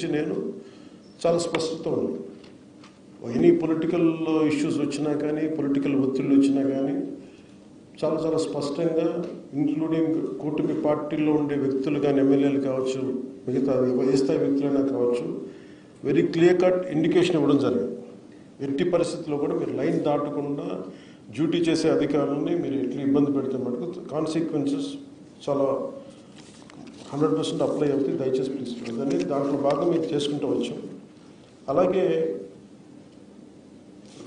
నేను చాలా స్పష్టత ఉంది. ఎనీ పొలిటికల్ ఇష్యూస్ వచ్చినా కానీ, పొలిటికల్ ఒత్తిళ్ళు వచ్చినా కానీ చాలా చాలా స్పష్టంగా, ఇంక్లూడింగ్ కూటమి పార్టీల్లో ఉండే వ్యక్తులు కానీ, ఎమ్మెల్యేలు కావచ్చు, మిగతా ఏ స్థాయి వ్యక్తులైనా కావచ్చు, వెరీ క్లియర్ కట్ ఇండికేషన్ ఇవ్వడం జరిగింది. ఎట్టి పరిస్థితుల్లో కూడా మీరు లైన్ దాటకుండా డ్యూటీ చేసే అధికారులని మీరు ఎట్లా ఇబ్బంది పెడితే మటుకు కాన్సిక్వెన్సెస్ చాలా 100% అప్లై అవుతుంది. దయచేసి ప్లీజ్ చూడండి. దాంట్లో భాగం మీరు చేసుకుంటూ వచ్చాం. అలాగే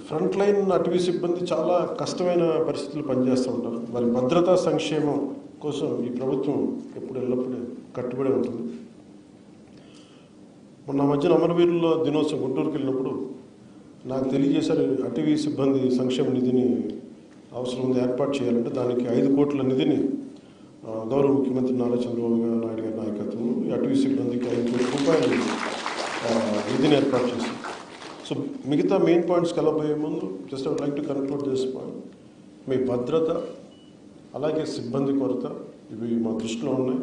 ఫ్రంట్ లైన్ అటవీ సిబ్బంది చాలా కష్టమైన పరిస్థితులు పనిచేస్తూ ఉంటారు. వారి భద్రతా సంక్షేమం కోసం ఈ ప్రభుత్వం ఎల్లప్పుడూ కట్టుబడి ఉంటుంది. మొన్న మధ్యన అమరవీరుల దినోత్సవం గుంటూరుకి వెళ్ళినప్పుడు నాకు తెలియజేశారు, అటవీ సిబ్బంది సంక్షేమ నిధిని అవసరం ఉంది, ఏర్పాటు చేయాలంటే దానికి 5 కోట్ల నిధిని గౌరవ ముఖ్యమంత్రి నారా చంద్రబాబు నాయుడు గారి నాయకత్వం ఈ అటవీ సిబ్బందికి 5 కోట్ల రూపాయలు నిధిని ఏర్పాటు చేశారు. సో మిగతా మెయిన్ పాయింట్స్కి వెళ్ళబోయే ముందు just I would like to conclude this point. మీ భద్రత అలాగే సిబ్బంది కొరత ఇవి మా దృష్టిలో ఉన్నాయి.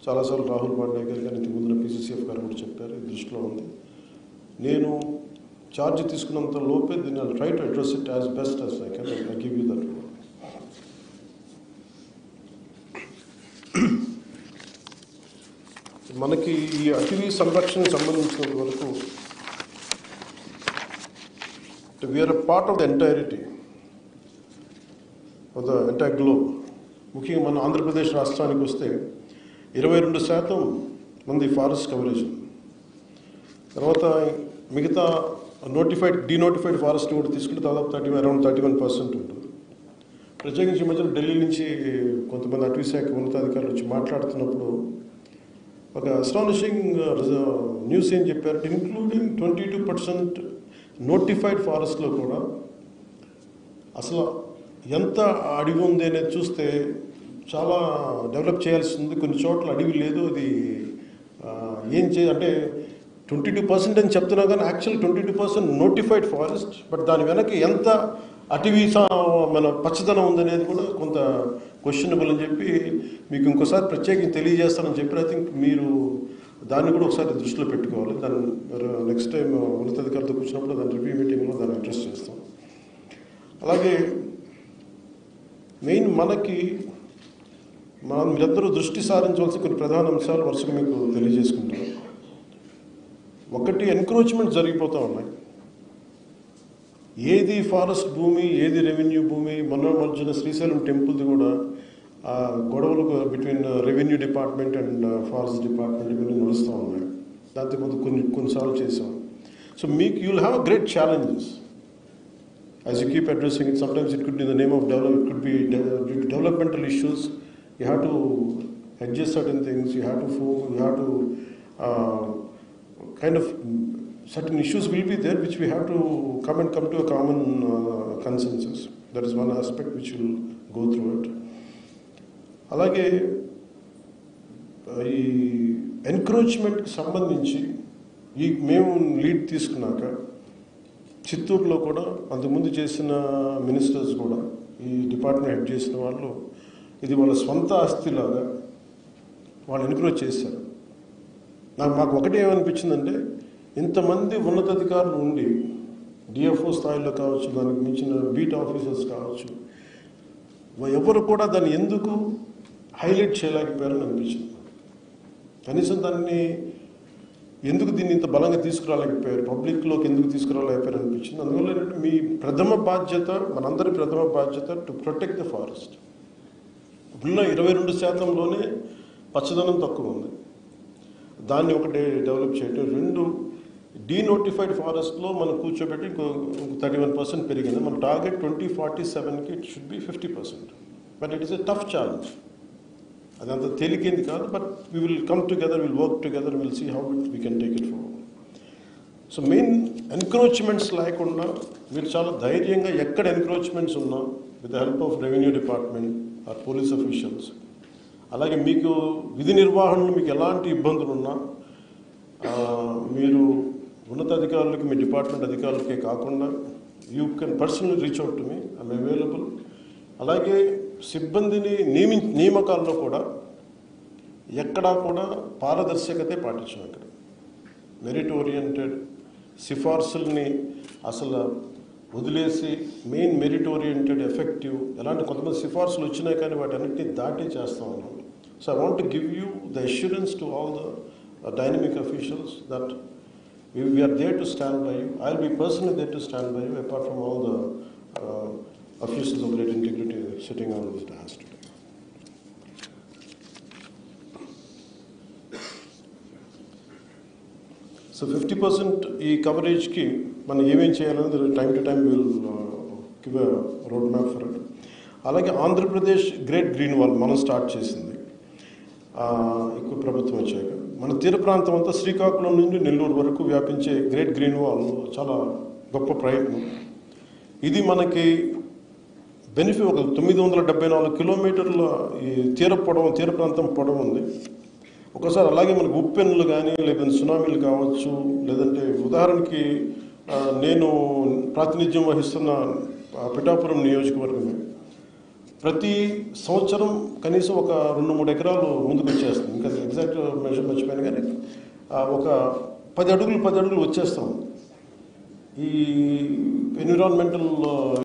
చాలాసార్లు రాహుల్ పాండే గారు కానీ ఇంతకు ముందున PCCF గారు కూడా చెప్పారు, ఇది దృష్టిలో ఉంది. నేను ఛార్జ్ తీసుకున్నంత లోపే దీన్ని try to address it as best as I can. I give you that. మనకి ఈ అటవీ సంరక్షణకు సంబంధించినంత వరకు we are a part of the entirety of the entire globe. ముఖ్యంగా మన ఆంధ్రప్రదేశ్ రాష్ట్రానికి వస్తే 22% మంది ఫారెస్ట్ కవరేజ్. తర్వాత మిగతా డీనోటిఫైడ్ ఫారెస్ట్ కూడా తీసుకుంటే దాదాపు అరౌండ్ 31% ఉంటుంది. ప్రత్యేకించి మధ్యలో ఢిల్లీ నుంచి కొంతమంది అటవీ శాఖ ఉన్నతాధికారులు వచ్చి మాట్లాడుతున్నప్పుడు ఒక అస్టానిషింగ్ న్యూస్ ఏం చెప్పారంటే, ఇంక్లూడింగ్ 22% నోటిఫైడ్ ఫారెస్ట్లో కూడా అసలు ఎంత అడవి ఉంది అనేది చూస్తే చాలా డెవలప్ చేయాల్సి ఉంది. కొన్ని చోట్ల అడవి లేదు. అది ఏం అంటే 22% అని చెప్తున్నా కానీ యాక్చువల్ 22% నోటిఫైడ్ ఫారెస్ట్. బట్ దాని వెనక ఎంత అటవీ మన పచ్చదనం ఉందనేది కూడా కొంత క్వశ్చనబుల్ అని చెప్పి మీకు ఇంకోసారి ప్రత్యేకంగా తెలియజేస్తానని చెప్పి ఐ థింక్ మీరు దాన్ని కూడా ఒకసారి దృష్టిలో పెట్టుకోవాలి. దాన్ని నెక్స్ట్ టైం ఉన్నతాధికారులతో కూర్చున్నప్పుడు దాని రివ్యూ మీటింగ్లో దాన్ని అడ్రస్ చేస్తాం. అలాగే మెయిన్ మీరందరూ దృష్టి సారించవలసిన కొన్ని ప్రధాన అంశాలు వరుసగా మీకు తెలియజేసుకుంటారు. ఒకటి, ఎన్క్రోచ్మెంట్ జరిగిపోతూ ఉన్నాయి. ఏది ఫారెస్ట్ భూమి, ఏది రెవెన్యూ భూమి. మధ్యన శ్రీశైలం టెంపుల్ది కూడా గొడవలు between revenue department and forest department ఇవన్నీ నడుస్తూ ఉన్నాయి. దాంతో కొన్నిసార్లు చేసాం. So you will have a great challenges as you keep addressing it. Sometimes it could be in the name of it could be due to developmental issues. You have to adjust certain things. You have to kind of certain issues will be there which we have to come to a common consensus. That is one aspect which will go through it. అలాగే ఈ ఎన్క్రోచ్మెంట్కి సంబంధించి మేము lead తీసుకున్నాక చిత్తూరులో కూడా అంతకుముందు చేసిన ministers కూడా ఈ డిపార్ట్మెంట్ హెడ్ చేసిన వాళ్ళు ఇది వాళ్ళ స్వంత ఆస్తిలాగా వాళ్ళు ఎన్క్రోచ్ చేశారు. మాకు ఒకటి ఏమనిపించిందంటే, ఇంతమంది ఉన్నతాధికారులు ఉండి DFO స్థాయిలో కావచ్చు, దానికి మించిన బీట్ ఆఫీసర్స్ కావచ్చు, ఎవరు కూడా దాన్ని ఎందుకు హైలైట్ చేయలేకపోయారని అనిపించింది. కనీసం దీన్ని ఇంత బలంగా తీసుకురాలేకపోయారు, పబ్లిక్లోకి ఎందుకు తీసుకురాలేకపోయారు అనిపించింది. అందువల్ల ఏంటంటే మీ మనందరి ప్రథమ బాధ్యత టు ప్రొటెక్ట్ ద ఫారెస్ట్. ఉన్న 22%లోనే పచ్చదనం తక్కువ ఉంది. దాన్ని ఒకటి డెవలప్ చేయడం. 2, డీనోటిఫైడ్ ఫారెస్ట్లో మనం కూర్చోబెట్టి ఇంకో 31% పెరిగింది. మన టార్గెట్ 2047కి it should be 50%. But it is a tough challenge. అదంత తేలికేంది కాదు. But we will come together, will work together, will see how we can take it forward. So main encroachments లేకుండా మీరు చాలా ధైర్యంగా ఎక్కడ ఎన్క్రోచ్మెంట్స్ ఉన్నా with the help of revenue department or police officials, అలాగే మీకు విధి నిర్వహణలో మీకు ఎలాంటి ఇబ్బందులు ఉన్నా మీరు ఉన్నతాధికారులకి, మీ డిపార్ట్మెంట్ అధికారులకే కాకుండా you can personally reach out to me. I'm available. అలాగే సిబ్బందిని నియామకాల్లో కూడా ఎక్కడా కూడా పారదర్శకతే పాటించాం. ఇక్కడ మెరిట్ ఓరియంటెడ్ సిఫార్సుల్ని అసలు వదిలేసి మెయిన్ మెరిట్ ఓరియంటెడ్ ఎఫెక్టివ్ ఎలాంటి కొంతమంది సిఫార్సులు వచ్చినాయి కానీ వాటన్నిటిని దాటి చేస్తా ఉన్నాం. So I want to give you the assurance to all the dynamic officials that we are there to stand by you. I will be personally there to stand by you, apart from all the officials of great integrity sitting on this dais today. So 50% ఈ కవరేజ్కి మనం ఏమేం చేయాలనేది time to time will give a road map for it. అలాగే Andhra Pradesh great green wall మనం start చేసింది ఎక్కువ ప్రభుత్వం వచ్చాక. మన తీర ప్రాంతం అంతా శ్రీకాకుళం నుండి నెల్లూరు వరకు వ్యాపించే గ్రేట్ గ్రీన్ వాల్ చాలా గొప్ప ప్రయత్నం. ఇది మనకి బెనిఫిట్. ఒక 974 కిలోమీటర్ల ఈ తీర ప్రాంతం పొడవు ఉంది. ఒకసారి అలాగే మనకు ఉప్పెన్నులు కానీ లేదంటే సునామీలు కావచ్చు, లేదంటే ఉదాహరణకి నేను ప్రాతినిధ్యం వహిస్తున్న పిఠాపురం నియోజకవర్గమే ప్రతి సంవత్సరం కనీసం ఒక 2-3 ఎకరాలు ముందుకు వచ్చేస్తుంది. ఇంకా ఎగ్జాక్ట్ మెజర్ మర్చిపోయాను కానీ ఒక 10 అడుగులు వచ్చేస్తాం. ఈ ఎన్విరాన్మెంటల్